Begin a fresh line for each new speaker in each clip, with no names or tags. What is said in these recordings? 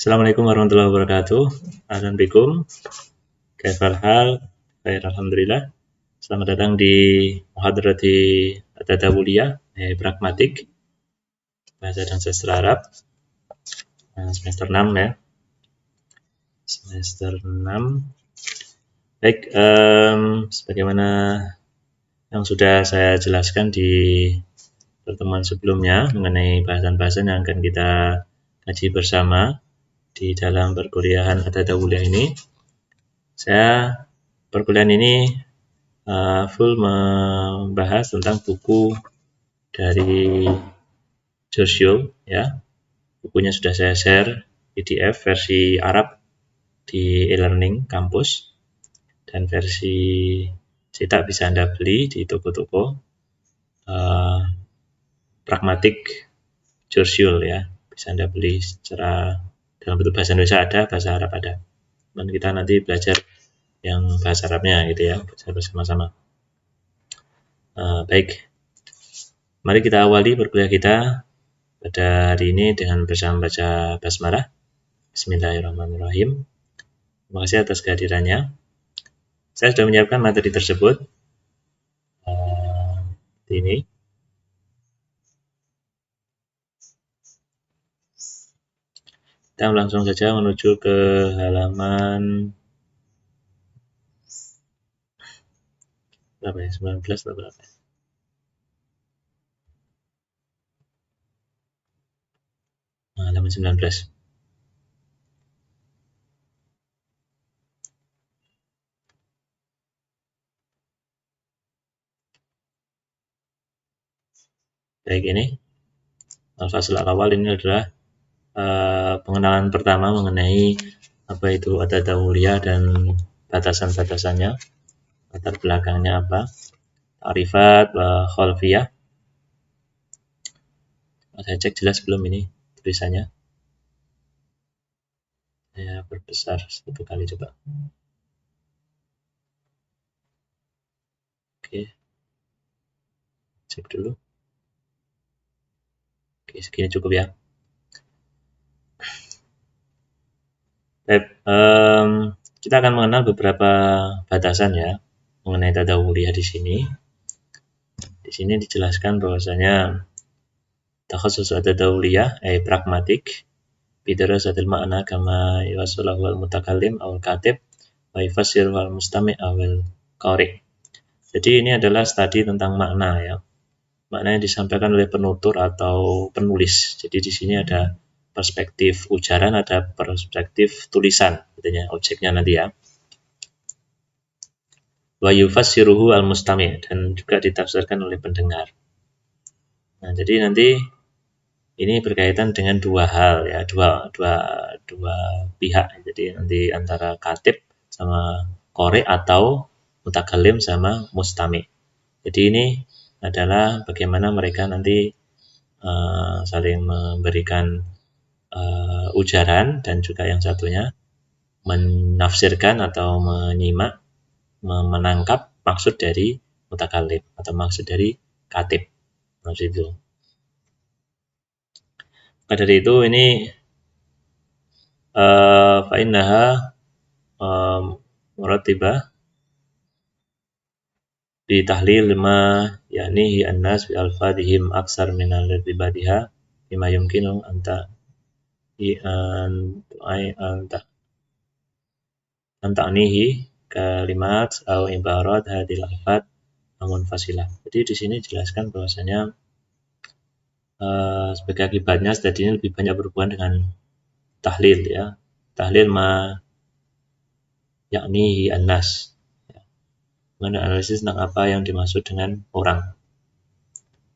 Assalamualaikum warahmatullahi wabarakatuh. Ahlan bikum. Kaifal hal? Khair alhamdulillah. Selamat datang di Muhadarati At-Tadawuliyah Pragmatik Bahasa dan Sastra Arab semester 6 ya. Semester 6. Baik, sebagaimana yang sudah saya jelaskan di pertemuan sebelumnya mengenai bahasan-bahasan yang akan kita kaji bersama di dalam perkuliahan At-Tadawuliyah ini. Saya perkuliahan ini full membahas tentang buku dari Joshua ya. Bukunya sudah saya share PDF versi Arab di e-learning kampus dan versi cetak bisa Anda beli di toko-toko Pragmatik Joshua ya. Bisa Anda beli secara dalam bentuk bahasa Indonesia ada, bahasa Arab ada. Dan kita nanti belajar yang bahasa Arabnya gitu ya, belajar bersama-sama. Baik, mari kita awali perkuliahan kita pada hari ini dengan bersama baca basmalah. Bismillahirrahmanirrahim. Terima kasih atas kehadirannya. Saya sudah menyiapkan materi tersebut. Ini. Kita langsung saja menuju ke halaman berapa ya? 19 atau berapa? Halaman 19. Baik, ini al-fasl al-awal ini adalah pengenalan pertama mengenai apa itu At-Tadawuliyah dan batasan-batasannya, latar belakangnya apa, ta'rifat wa khalfiyah. Saya cek jelas belum ini tulisannya. Saya perbesar satu kali coba. Oke, cek dulu. Oke, segini cukup ya. Baik, kita akan mengenal beberapa batasan ya mengenai Tadawuliyah di sini. Di sini dijelaskan bahwasanya takhasus At-Tadawuliyah pragmatik bidarasatil makna kama yuwassalahu al-mutakallim awal katib wa yufassiru al-mustami' awal qari. Jadi ini adalah studi tentang makna ya. Makna yang disampaikan oleh penutur atau penulis. Jadi di sini ada perspektif ujaran, ada perspektif tulisan, katanya objeknya nanti ya. Wa yufassiruhu al-mustami' dan juga ditafsirkan oleh pendengar. Nah, jadi nanti ini berkaitan dengan dua hal ya, dua pihak. Jadi nanti antara katib sama qari atau mutakallim sama mustami'. Jadi ini adalah bagaimana mereka nanti saling memberikan ujaran dan juga yang satunya menafsirkan atau menyimak, menangkap maksud dari mutakallim atau maksud dari katib. Maksud itu. Maka dari itu ini fa'innaha muratibah di tahlil ma yaknihi an-nas bi alfadihim aksar min al-ibadiha bima yumkinu anta anta'nihi kalimat atau ibarat hadil alfad munfasilah. Jadi di sini dijelaskan bahwasanya sebagai akibatnya studi ini lebih banyak berhubungan dengan tahlil ya. Tahlil ma yaknihi an-nas. Menganalisis tentang apa yang dimaksud dengan orang.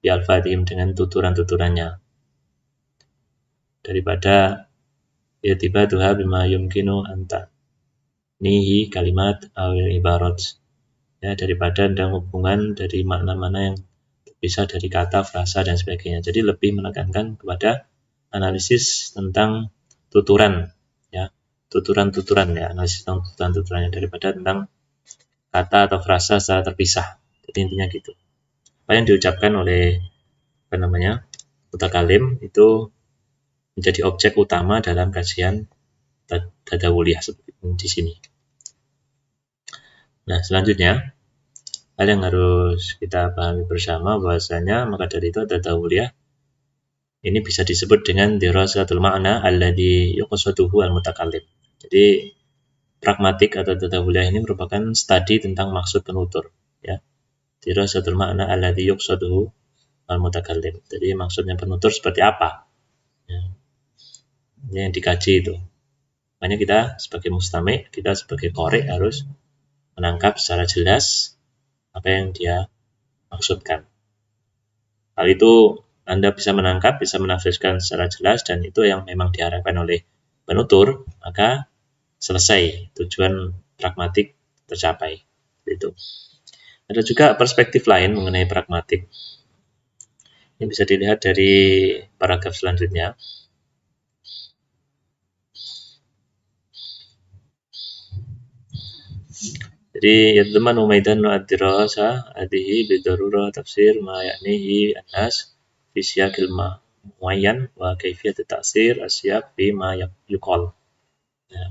Bi alfadihim dengan tuturan-tuturannya. Daripada i'tibatuha bima yumkinu anta nihi kalimat awil ibarat ya, daripada ada hubungan dari makna-makna yang bisa dari kata, frasa dan sebagainya. Jadi lebih menekankan kepada analisis tentang tuturan ya, tuturan-tuturan ya, analisis tentang tuturan-tuturannya daripada tentang kata atau frasa secara terpisah. Jadi intinya gitu. Apa yang diucapkan oleh mutakallim itu menjadi objek utama dalam kajian tadawuliyah seperti di sini. Nah, selanjutnya hal yang harus kita pahami bersama bahwasanya maka dari itu tadawuliyah ini bisa disebut dengan dirasatul ma'na alladhi yuqsaduhu al-mutakallim. Jadi pragmatik atau tadawuliyah ini merupakan studi tentang maksud penutur, ya. Dirasatul ma'na alladhi yuqsaduhu al-mutakallim. Jadi maksudnya penutur seperti apa? Ya. Ini yang dikaji itu. Makanya kita sebagai mustami', kita sebagai qari harus menangkap secara jelas apa yang dia maksudkan. Hal itu Anda bisa menangkap, bisa menafsirkan secara jelas dan itu yang memang diharapkan oleh penutur, maka selesai, tujuan pragmatik tercapai. Itu. Ada juga perspektif lain mengenai pragmatik. Ini bisa dilihat dari paragraf selanjutnya. Jadi yadman umaidan ad-dirasa adihi bidarurah tafsir ma yaknihi an-nas fi siyaqil muayyan wa kaifiyat ta'sir asyaq fi ma yuqal. Nah,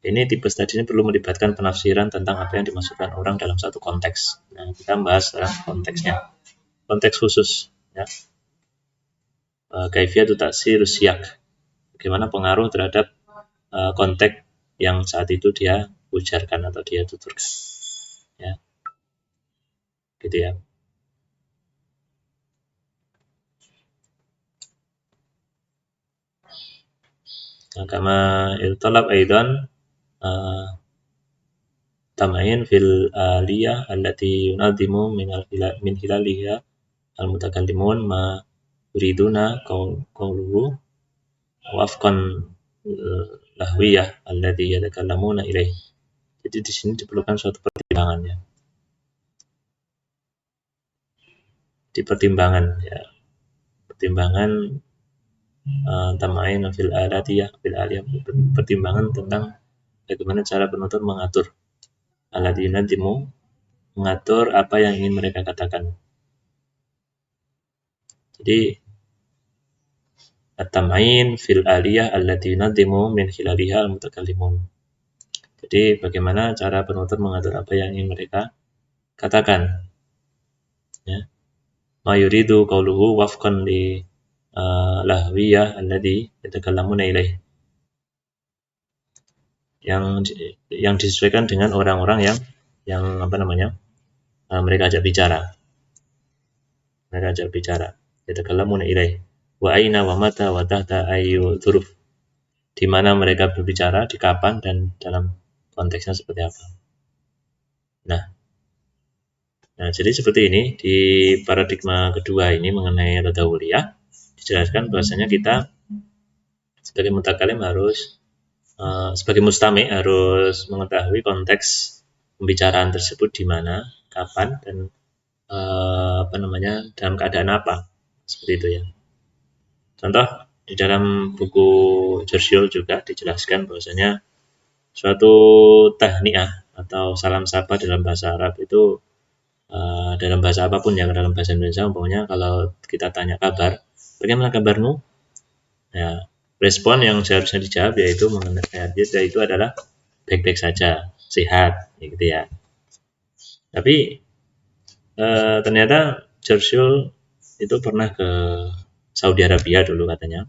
ini tipe studi ini perlu melibatkan penafsiran tentang apa yang dimaksudkan orang dalam satu konteks. Nah, kita bahas sekarang konteksnya. Konteks khusus, ya. Kaifiyat ta'sir asyaq. Bagaimana pengaruh terhadap konteks yang saat itu dia ujarkan atau dia tuturkan, ya, gitu ya. Nah, kama iltalab aidan tamain fil aliyah allati yunadimu min hilaliha al-mutakallimun ma yuriduna qawluhu wafqan lahwiyah allati yatakallamuna ilaih. Jadi di sini diperlukan suatu pertimbangan, ya. Di pertimbangan, ya. Pertimbangan tamain fil aliyah pertimbangan tentang bagaimana cara penutur mengatur allati yunadimu, mengatur apa yang ingin mereka katakan. Jadi at-tam'in fil aliyah allati yunadimu min khilaliha al-mutakallimun. Jadi bagaimana cara penutur mengatur apa yang ingin mereka katakan, ya. Ma yuridu qawluhu wafqan li lahwiyah alladhi yatakallamuna ilaih. Yang disesuaikan dengan orang-orang yang apa namanya? Mereka ajak bicara. Yatakallamuna ilaih. Wa aina wa mata wa tahta ayyu dzuruf. Di mana mereka berbicara, di kapan dan dalam konteksnya seperti apa. Nah, jadi seperti ini di paradigma kedua ini mengenai tadawuliyah dijelaskan bahwasanya kita sebagai mutakalim harus sebagai mustami harus mengetahui konteks pembicaraan tersebut di mana, kapan dan dalam keadaan apa, seperti itu, ya. Contoh di dalam buku Churchill juga dijelaskan bahwasanya suatu tahniah atau salam sapa dalam bahasa Arab itu dalam bahasa apapun, ya, dalam bahasa Indonesia umpamanya kalau kita tanya kabar, bagaimana kabarmu? Ya, respon yang seharusnya dijawab yaitu adalah baik-baik saja, sehat, gitu ya. Tapi ternyata Churchill itu pernah ke Saudi Arabia dulu katanya.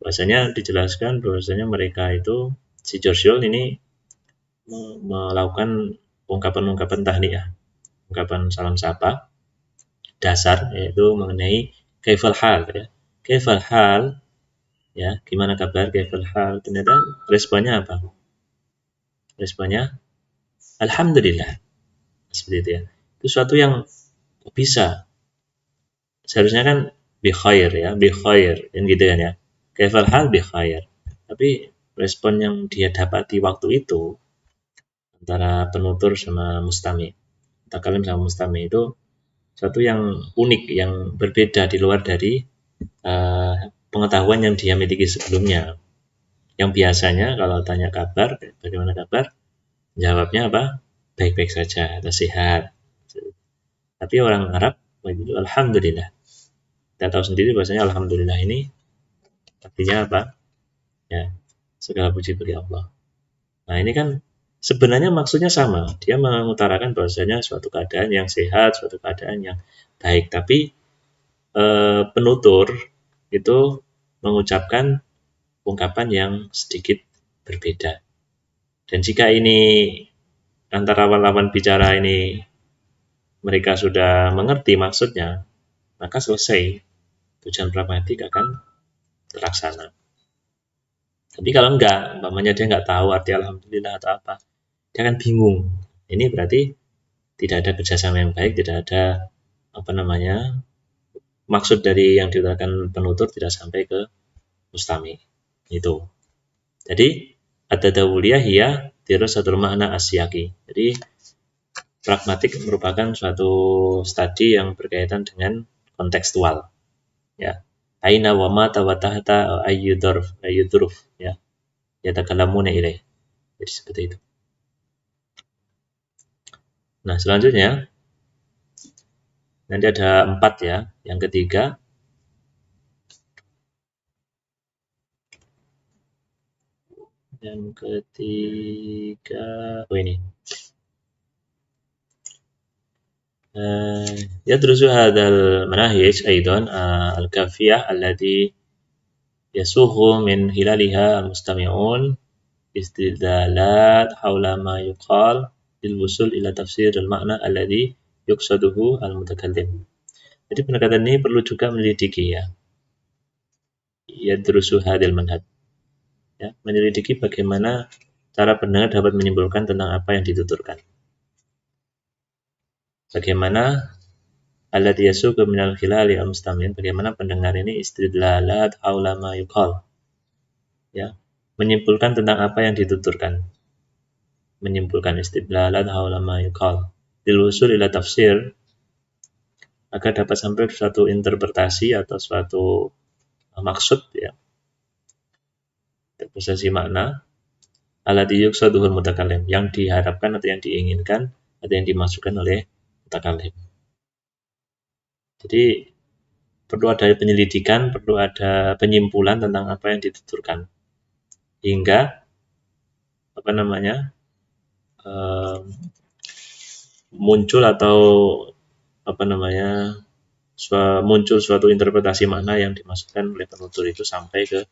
Bahwasanya dijelaskan bahwasanya mereka itu si Churchill ini melakukan ungkapan-ungkapan tahniah, ungkapan salam sapa dasar yaitu mengenai kaifal hal, ya. Kaifal hal, ya, gimana kabar, kaifal hal. Ternyata responnya apa? Responnya alhamdulillah. Seperti itu, ya. Itu suatu yang bisa. Seharusnya kan bi khair, ya, bi khair, kan gitu kan, ya. Kaifal hal bi khair. Tapi respon yang dia dapati waktu itu antara penutur sama mustami, mutakalim sama mustami itu suatu yang unik, yang berbeda di luar dari pengetahuan yang dia miliki sebelumnya. Yang biasanya kalau tanya kabar, bagaimana kabar? Jawabnya apa? Baik-baik saja atau sehat. Tapi orang Arab begitu alhamdulillah. Kita tahu sendiri bahwasanya alhamdulillah ini artinya apa? Ya, Segala puji bagi Allah. Nah, ini kan sebenarnya maksudnya sama. Dia mengutarakan bahwasanya suatu keadaan yang sehat, suatu keadaan yang baik. Tapi penutur itu mengucapkan ungkapan yang sedikit berbeda. Dan jika ini antara lawan bicara ini mereka sudah mengerti maksudnya, maka selesai. Tujuan pragmatik akan terlaksana. Tapi kalau enggak, umpamanya dia enggak tahu arti alhamdulillah atau apa, dia akan bingung. Ini berarti tidak ada kerjasama yang baik, tidak ada apa namanya maksud dari yang diutarakan penutur tidak sampai ke mustami. Itu. Jadi at-tadawuliyah hiya dirasatul makna asyaki. Jadi pragmatik merupakan suatu studi yang berkaitan dengan kontekstual. Ya. Aina wa mata wa tahta ayyudurf ya. Yatakalamuna ilaih. Jadi seperti itu. Nah, selanjutnya nanti ada 4 ya. Yang ketiga oh ini يدرس هذا المناهج أيضا الكافية التي يسوغ من خلالها المستمعون استدلالات حول ما يقال للوصول إلى تفسير المعنى الذي يقصده المتكلم. Jadi pendekatan ini perlu juga menyelidiki ya. Yadrusu hadil manhaj. Ya, menyelidiki bagaimana cara pendengar dapat menyimpulkan tentang apa yang dituturkan. Bagaimana alladhi yasuqu minal khilali al-mustami'in, bagaimana pendengar ini istidlalat haula ma yuqal. Ya, menyimpulkan tentang apa yang dituturkan. Menyimpulkan istidlalat haula ma yuqal. Lil wusul ila tafsir, agar dapat sampai suatu interpretasi atau suatu maksud ya. Interpretasi makna alladhi yuqsaduhul mutakallim, yang diharapkan atau yang diinginkan atau yang dimaksudkan oleh mutakallim. Jadi perlu ada penyelidikan, perlu ada penyimpulan tentang apa yang dituturkan hingga apa namanya muncul atau apa namanya muncul suatu interpretasi makna yang dimaksudkan oleh penutur itu sampai ke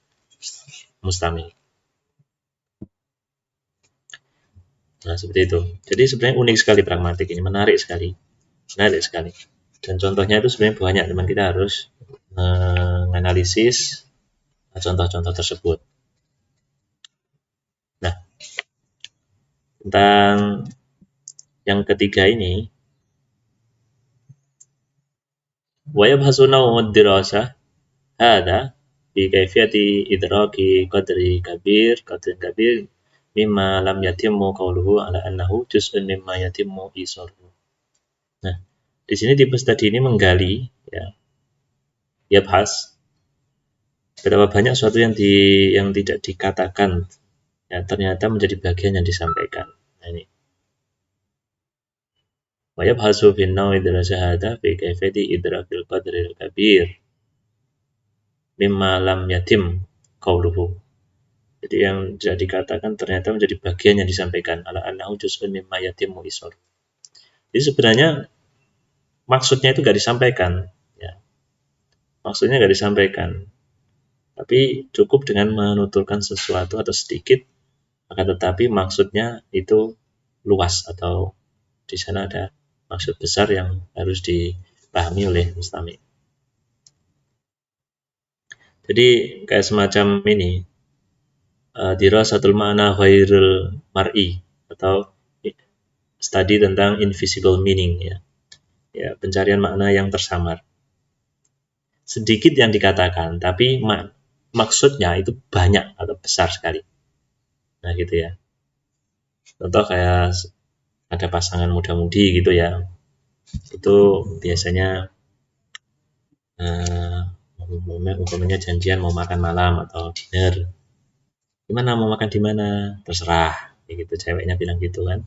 mustami. Nah, seperti itu. Jadi sebenarnya unik sekali pragmatik ini, menarik sekali. Dan contohnya itu sebenarnya banyak, teman, kita harus menganalisis contoh-contoh tersebut. Nah, tentang yang ketiga ini, wa yabhasu naw'ud dirasah hada bi kaifiyati idraki qadrin kabir mimma lam yatimmu qawluhu ala annahu juz'un mimma yatimmu isaruhu. Nah, di sini tipe studi ini menggali ya, yabhas berapa banyak sesuatu yang tidak dikatakan ya ternyata menjadi bagian yang disampaikan. Nah, ini wa yabhasu fi an-naw'i dirasah hada bi kaifiyati idrakil qadril kabir mimma lam yatim qawluhu. Jadi yang tidak dikatakan ternyata menjadi bagian yang disampaikan. Ala annahu juz'un mimma yatimmu isor. Jadi sebenarnya maksudnya itu nggak disampaikan. Ya. Maksudnya nggak disampaikan. Tapi cukup dengan menuturkan sesuatu atau sedikit, akan tetapi maksudnya itu luas atau di sana ada maksud besar yang harus dipahami oleh mustami. Jadi kayak semacam ini, dirasatul ma'na ghairul mar'i atau studi tentang invisible meaning ya. Ya, pencarian makna yang tersamar. Sedikit yang dikatakan, tapi maksudnya itu banyak atau besar sekali. Nah, gitu ya. Contoh kayak ada pasangan muda-mudi gitu ya. Itu biasanya umpamanya janjian mau makan malam atau dinner. Gimana mau makan di mana? Terserah. Kayak gitu, ceweknya bilang gitu kan.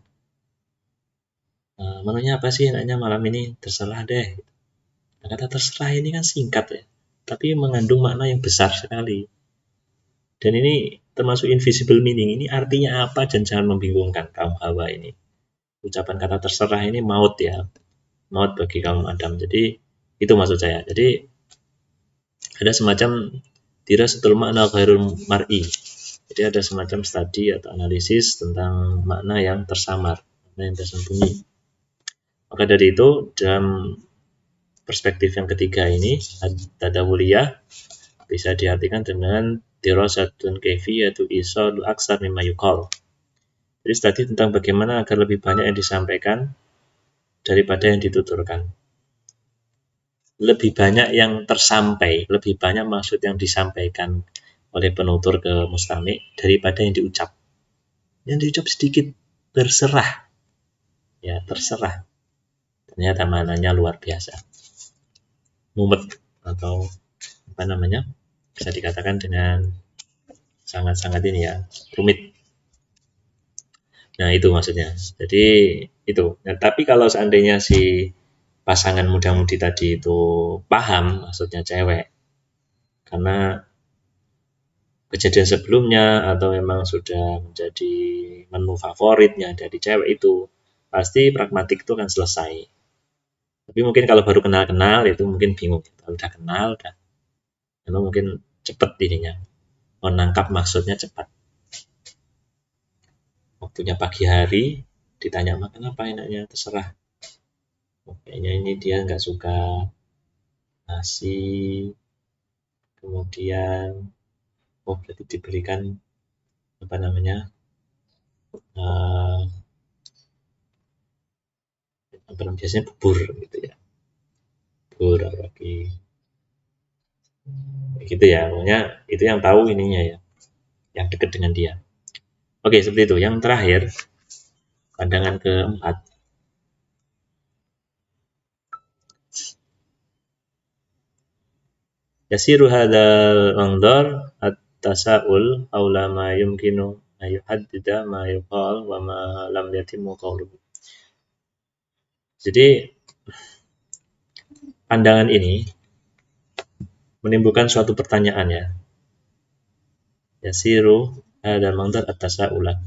Menunya apa sih enaknya malam ini? Terserah deh. Nah, kata terserah ini kan singkat ya, tapi mengandung makna yang besar sekali. Dan ini termasuk invisible meaning. Ini artinya apa dan jangan membingungkan kaum Hawa ini. Ucapan kata terserah ini maut ya, maut bagi kaum Adam. Jadi itu maksud saya. Jadi ada semacam dirasatul makna ghairul mar'i. Jadi ada semacam studi atau analisis tentang makna yang tersamar, makna yang tersembunyi. Maka dari itu dalam perspektif yang ketiga ini, tadawuliyah bisa diartikan dengan dirasatun kaifiyatu isal aksar mimma yuqal. Jadi studi tentang bagaimana agar lebih banyak yang disampaikan daripada yang dituturkan. Lebih banyak yang tersampai, lebih banyak maksud yang disampaikan oleh penutur ke mustami daripada yang diucap. Yang diucap sedikit, terserah. Ya, terserah. Ternyata maknanya luar biasa. Mumet atau apa namanya? Bisa dikatakan dengan sangat-sangat ini ya, rumit. Nah, itu maksudnya. Jadi itu. Nah, tapi kalau seandainya si pasangan muda-mudi tadi itu paham maksudnya cewek, karena kejadian sebelumnya atau memang sudah menjadi menu favoritnya dari cewek itu, pasti pragmatik itu akan selesai. Tapi mungkin kalau baru kenal-kenal itu mungkin bingung. Kalau udah kenal, itu mungkin cepat ininya, menangkap maksudnya cepat. Waktunya pagi hari, ditanya makan apa enaknya, terserah. Kayaknya ini dia nggak suka nasi, kemudian berarti diberikan apa namanya apa namanya biasanya bubur gitu ya, bubur lagi gitu ya, pokoknya itu yang tahu ininya ya, yang dekat dengan dia. Oke, seperti itu. Yang terakhir, pandangan keempat, yasiru hadzal manzar at-tasa'ul aula ma yumkinu ayuhaddida ma yuqal wa ma lam yatimu qawluhu. Jadi pandangan ini menimbulkan suatu pertanyaan ya. Yasiru hadzal manzar at-tasa'ula.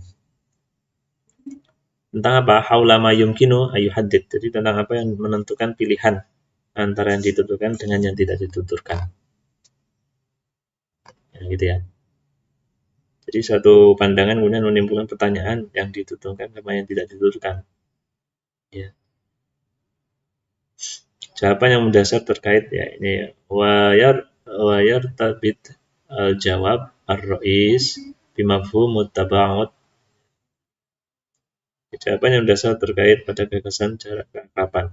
Tentang apa? Haula ma yumkinu ayuhaddid. Jadi tentang apa yang menentukan pilihan antara yang dituturkan dengan yang tidak dituturkan. Ya, gitu ya. Jadi suatu pandangan kemudian menimbulkan pertanyaan yang dituturkan sama yang tidak dituturkan. Ya. Jawaban yang mendasar terkait ya ini wayar tabit jawab ar-rais bimafhum mutaba'ud. Jawaban yang mendasar terkait pada gagasan jarak keakraban.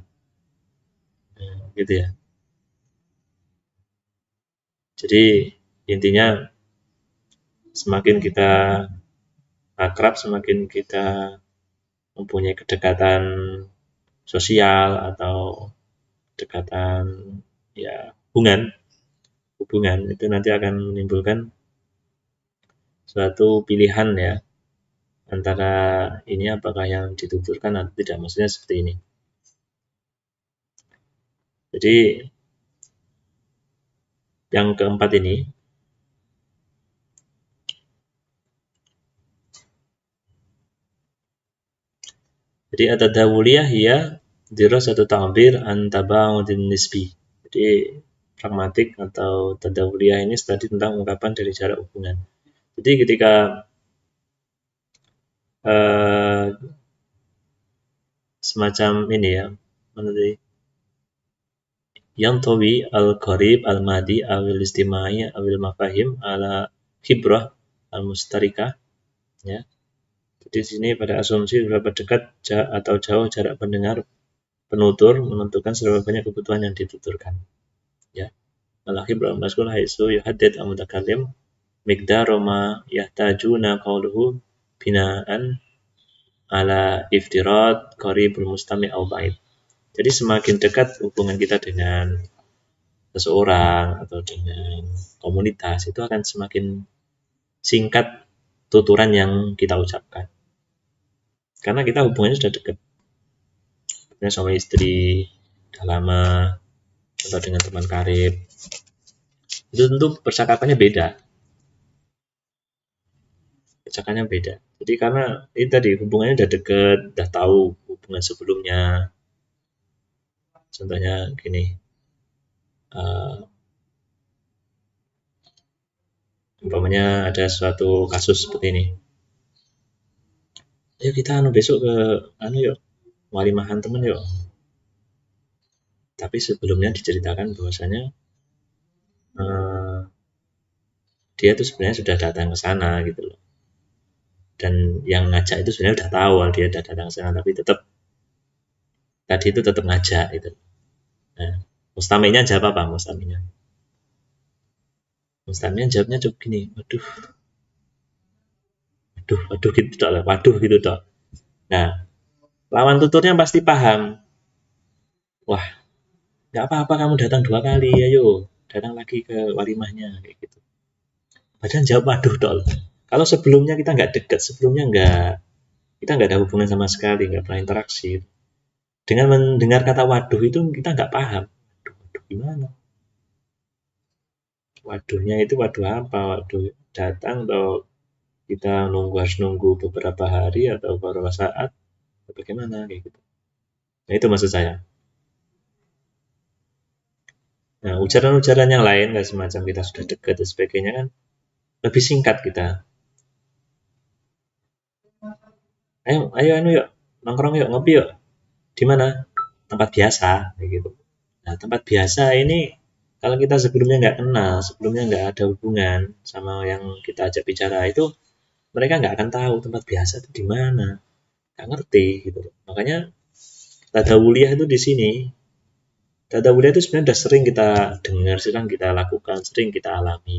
Gitu ya. Jadi intinya semakin kita akrab, semakin kita mempunyai kedekatan sosial atau kedekatan ya hubungan itu nanti akan menimbulkan suatu pilihan ya antara ini apakah yang dituturkan atau tidak, maksudnya seperti ini. Jadi yang keempat ini jadi at-tadawuliyah ya dirasatu ta'bir an taba'udin nisbi. Jadi pragmatik atau tadawuliyah ini tadi tentang ungkapan dari jarak hubungan. Jadi ketika semacam ini ya, menurut yang tawi al-qarib al-madi awil istimai awil mafahim ala khibrah al-mustarika ya. Jadi di sini pada asumsi berapa dekat atau jauh jarak pendengar penutur menentukan seberapa banyak kebutuhan yang dituturkan ya. Al-khibrah al-maskul haitsu yuhaddid al-mutakallim miqdar ma yahtajuna qawluhu binaan ala iftirad qaribul mustami' au ba'id. Jadi semakin dekat hubungan kita dengan seseorang atau dengan komunitas itu akan semakin singkat tuturan yang kita ucapkan. Karena kita hubungannya sudah dekat. Misalnya sama istri, udah lama, atau dengan teman karib. Itu tentu percakapannya beda. Bacakannya beda. Jadi karena itu tadi hubungannya udah deket, udah tahu hubungan sebelumnya. Contohnya gini, uh, umpamanya ada suatu kasus seperti ini. Ayo kita besok ke yuk, walimahan temen yuk. Tapi sebelumnya diceritakan bahwasanya uh, dia tuh sebenarnya sudah datang ke sana gitu loh. Dan yang ngajak itu sebenarnya udah tahu dia udah datang ke sana, tapi tetap tadi itu tetap ngajak gitu. Nah, mustaminya jawab apa mustaminya? Mustaminya jawabnya cukup gini, waduh gitu dok, waduh gitu dok. Nah, lawan tuturnya pasti paham. Wah, nggak apa-apa kamu datang 2 kali, ayo datang lagi ke walimahnya kayak gitu. Padahal jawab waduh dok. Kalau sebelumnya kita nggak deket, sebelumnya kita nggak ada hubungan sama sekali, nggak pernah interaksi. Dengan mendengar kata waduh itu kita nggak paham. Waduh gimana? Waduhnya itu waduh apa? Waduh datang atau kita harus nunggu beberapa hari atau beberapa saat? Bagaimana kayak gitu? Nah itu maksud saya. Nah ujaran-ujaran yang lain kayak semacam kita sudah dekat dan sebagainya kan lebih singkat kita. Ayo, ayo, yuk, nongkrong yuk, ngopi yuk. Di mana? Tempat biasa, kayak gitu. Nah, tempat biasa ini kalau kita sebelumnya nggak kenal, sebelumnya nggak ada hubungan sama yang kita ajak bicara itu, mereka nggak akan tahu tempat biasa itu di mana, nggak ngerti gitu. Makanya tadawuliyah itu di sini. Tadawuliyah itu sebenarnya sudah sering kita dengar, sering kita lakukan, sering kita alami.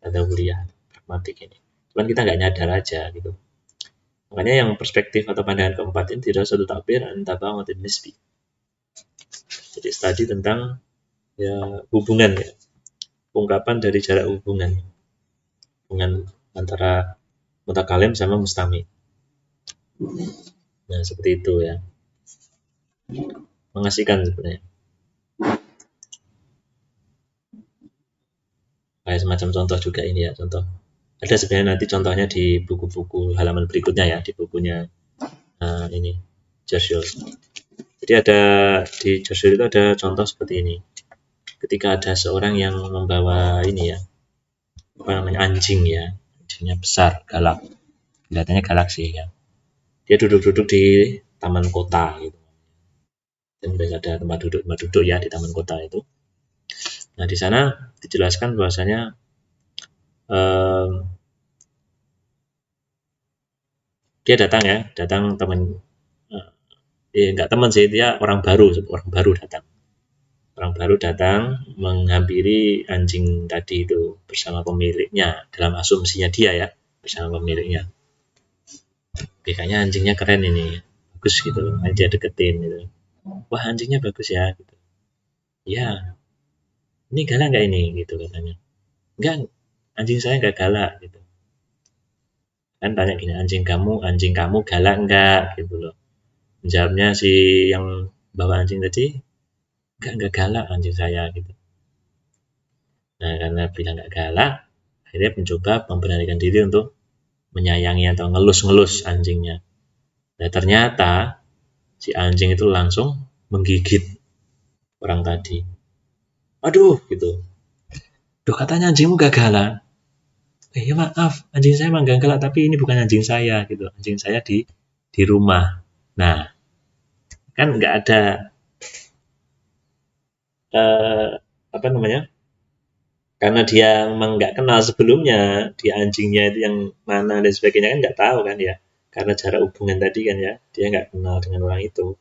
Tadawuliyah pragmatik ini. Cuman kita nggak nyadar aja gitu. Makanya yang perspektif atau pandangan keempat ini tidak satu takbir antabawatin nisbi. Jadi studi tentang ya hubungan ya, ungkapan dari jarak hubungan antara mutakalim sama mustami. Nah seperti itu ya, mengasihkan sebenarnya. Kayak semacam contoh juga ini ya, contoh. Ada sebenarnya nanti contohnya di buku-buku halaman berikutnya ya, di bukunya ini Churchill. Jadi ada di Churchill itu ada contoh seperti ini. Ketika ada seorang yang membawa ini ya, apa namanya, anjing ya, anjingnya besar, galak, kelihatannya galak sih ya. Dia duduk-duduk di taman kota gitu. Dan biasa ada tempat duduk ya di taman kota itu. Nah di sana dijelaskan bahwasanya eh, dia datang teman, nggak teman sih, dia orang baru datang menghampiri anjing tadi itu bersama pemiliknya, dalam asumsinya dia ya, bersama pemiliknya. Kayaknya anjingnya keren ini, bagus gitu, aja deketin gitu. Wah anjingnya bagus ya gitu. Ya, ini galak nggak ini gitu katanya. Enggak, anjing saya nggak galak gitu. Kan tanya gini, anjing kamu galak nggak gitu loh. Jawabnya si yang bawa anjing tadi, nggak galak anjing saya gitu. Nah karena bilang nggak galak, akhirnya mencoba memberanikan diri untuk menyayangi atau ngelus-ngelus anjingnya. Nah ternyata si anjing itu langsung menggigit orang tadi. Aduh gitu. Duh katanya anjingmu gak galak. Ya maaf, anjing saya emang gak galak, tapi ini bukan anjing saya gitu. Anjing saya di rumah. Nah, kan nggak ada eh, apa namanya? Karena dia memang nggak kenal sebelumnya, dia anjingnya itu yang mana dan sebagainya kan nggak tahu kan ya. Karena jarak hubungan tadi kan ya, dia nggak kenal dengan orang itu.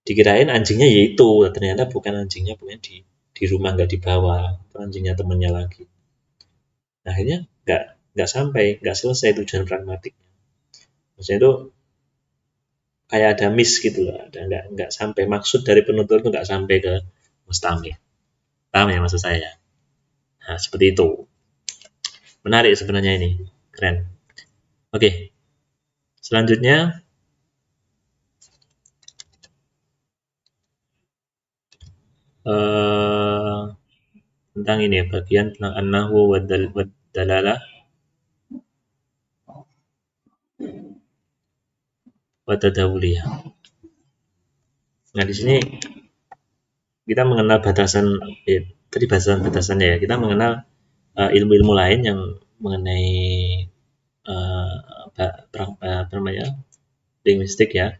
Dikirain anjingnya yaitu, ternyata bukan anjingnya, punya di rumah nggak dibawa, itu anjingnya temennya lagi. Nah, akhirnya nggak selesai tujuan pragmatiknya. Maksudnya itu kayak ada miss gitu loh, ada nggak sampai maksud dari penutur itu, nggak sampai ke mustami. Paham ya maksud saya? Nah, seperti itu. Menarik sebenarnya ini, keren. Oke, selanjutnya eh, tentang ini bagian tentang an-nahwu wa dalalah. wa tadawuliyah. Nah, di sini kita mengenal batasan tadi batasan-batasannya ya. Kita mengenal ilmu-ilmu lain yang mengenai apa namanya? Linguistik ya.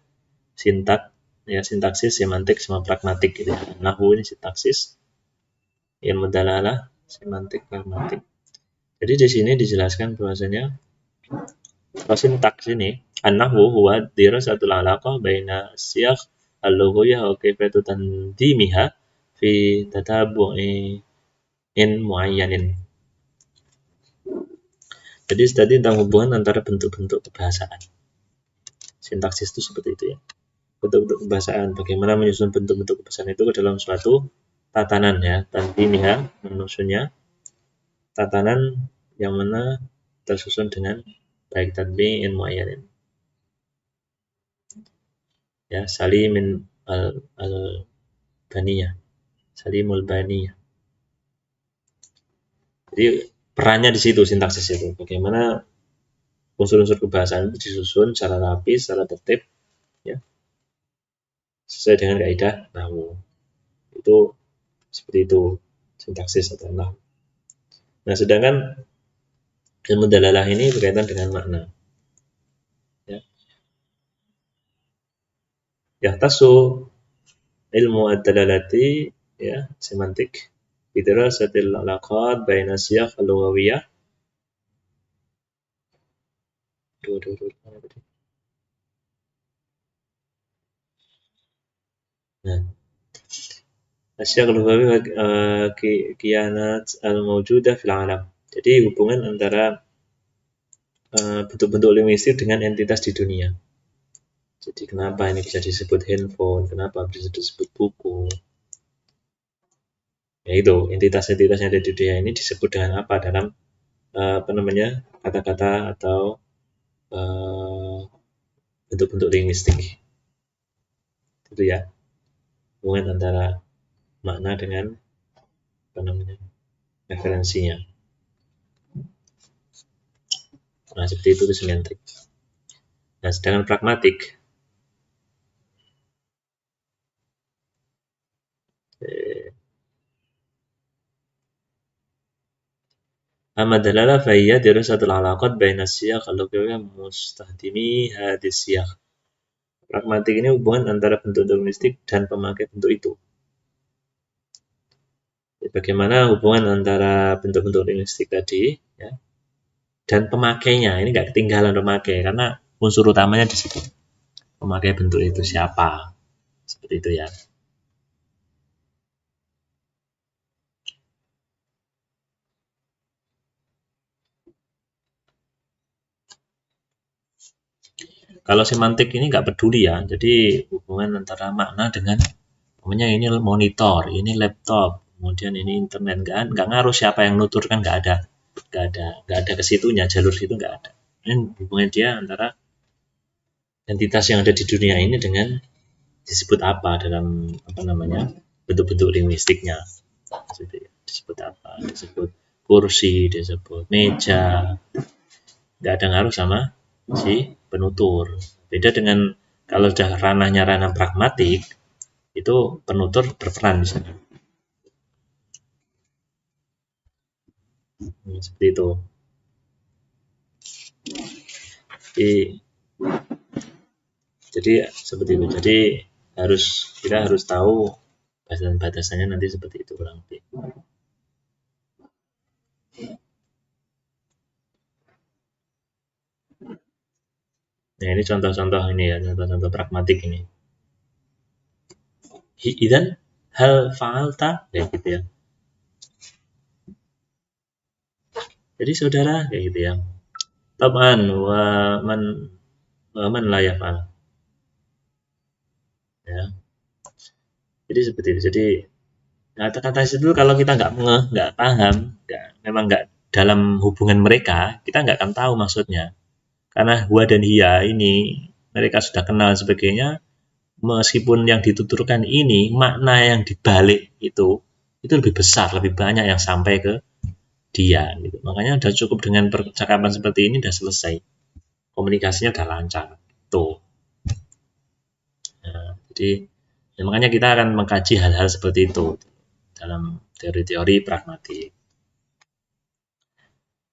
Sintaksis, semantik sama pragmatik gitu ya. Nahwu ini sintaksis, ilmu dalalah, semantik, pragmatik. Jadi di sini dijelaskan bahwasanya sintaks ini an-nahwu huwa dirasatul alaqah baina siyaq al-lughawiyah wa kayfiyatu tandimiha fi tatabu'i in muayyanin. Jadi tadi tentang hubungan antara bentuk-bentuk kebahasaan. Sintaksis itu seperti itu ya. Bentuk-bentuk kebahasaan, bagaimana menyusun bentuk-bentuk kebahasaan itu ke dalam suatu tatanan ya, tandimiha menyusunnya, tatanan yang mana tersusun dengan baik tadbi'in muayyanin. Ya, salimin al-baniyah, salimul baniyah. Jadi perannya di situ sintaksis itu, bagaimana unsur-unsur kebahasaan itu disusun secara rapi, secara tertib, ya, sesuai dengan kaidah nahwu. Itu seperti itu sintaksis atau nahwu. Nah, sedangkan ilmu dalalah ini berkaitan dengan makna. Ya. Yahtasu ilmu ad-dalalati ya, semantik bidirasatil alaqat baina siyaq al-lughawiyah. Nah, asyiaq al-lughawiyah kiyanat al-mawjudah fil alam. Jadi hubungan antara bentuk-bentuk linguistik dengan entitas di dunia. Jadi kenapa ini bisa disebut handphone, kenapa bisa disebut buku. Ya itu, entitas-entitas yang ada di dunia ini disebut dengan apa dalam apa namanya, kata-kata atau bentuk-bentuk linguistik. Itu ya, hubungan antara makna dengan apa namanya, referensinya. Nah, seperti itu semantik. Nah, sedangkan pragmatik amma dalala fa hiya dirasatul alaqat baina siyaq al-lughawiyya mustahdimi hadis siyaq. Pragmatik ini hubungan antara bentuk linguistik dan pemakai bentuk itu. Bagaimana hubungan antara bentuk-bentuk linguistik tadi ya, dan pemakainya. Ini nggak ketinggalan pemakai karena unsur utamanya di situ. Pemakai bentuk itu siapa? Seperti itu ya. Kalau semantik ini nggak peduli ya. Jadi hubungan antara makna dengan namanya ini monitor, ini laptop, kemudian ini internet, nggak ngaruh siapa yang nuturkan, nggak ada ke situnya, jalur situ nggak ada. Ini hubungan dia antara entitas yang ada di dunia ini dengan disebut apa dalam apa namanya bentuk-bentuk linguistiknya. Disebut apa? Disebut kursi, disebut meja. Nggak ada ngaruh sama si penutur. Beda dengan kalau sudah ranahnya ranah pragmatik, itu penutur berperan di sana. Seperti itu. Jadi seperti itu. Jadi kita harus tahu batasan-batasannya nanti seperti itu kurang lebih. Nah, ini contoh-contoh ini ya, contoh-contoh pragmatik ini. Idan hal fa'alta kayak gitu ya. Jadi saudara kayak gitu ya. Taban wa man la yaf'al. Ya. Jadi seperti itu. Jadi kata-kata itu kalau kita nggak paham, memang nggak dalam hubungan mereka, kita nggak akan tahu maksudnya. Karena huwa dan hiya ini mereka sudah kenal sebagainya, meskipun yang dituturkan ini makna yang dibalik itu lebih besar, lebih banyak yang sampai ke dia gitu. Makanya udah cukup dengan percakapan seperti ini udah selesai komunikasinya udah lancar. Tuh. Nah, jadi ya makanya kita akan mengkaji hal-hal seperti itu dalam teori-teori pragmatik.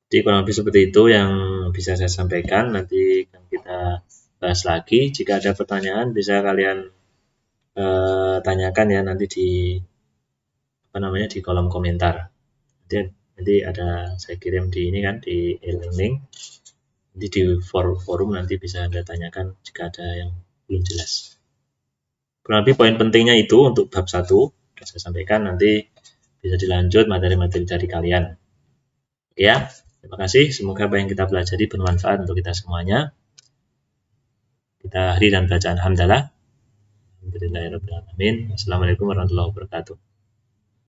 Jadi kurang lebih seperti itu yang bisa saya sampaikan. Nanti kita bahas lagi. Jika ada pertanyaan bisa kalian tanyakan ya nanti di di kolom komentar. Nanti ada saya kirim di ini kan di e-learning. Nanti di forum nanti bisa Anda tanyakan jika ada yang belum jelas. Kurang lebih poin pentingnya itu untuk bab 1 saya sampaikan, nanti bisa dilanjut materi-materi dari kalian. Ya, terima kasih. Semoga apa yang kita pelajari bermanfaat untuk kita semuanya. Kita akhiri dan bacaan hamdalah. Alhamdulillahirabbil alamin. Assalamualaikum warahmatullahi wabarakatuh.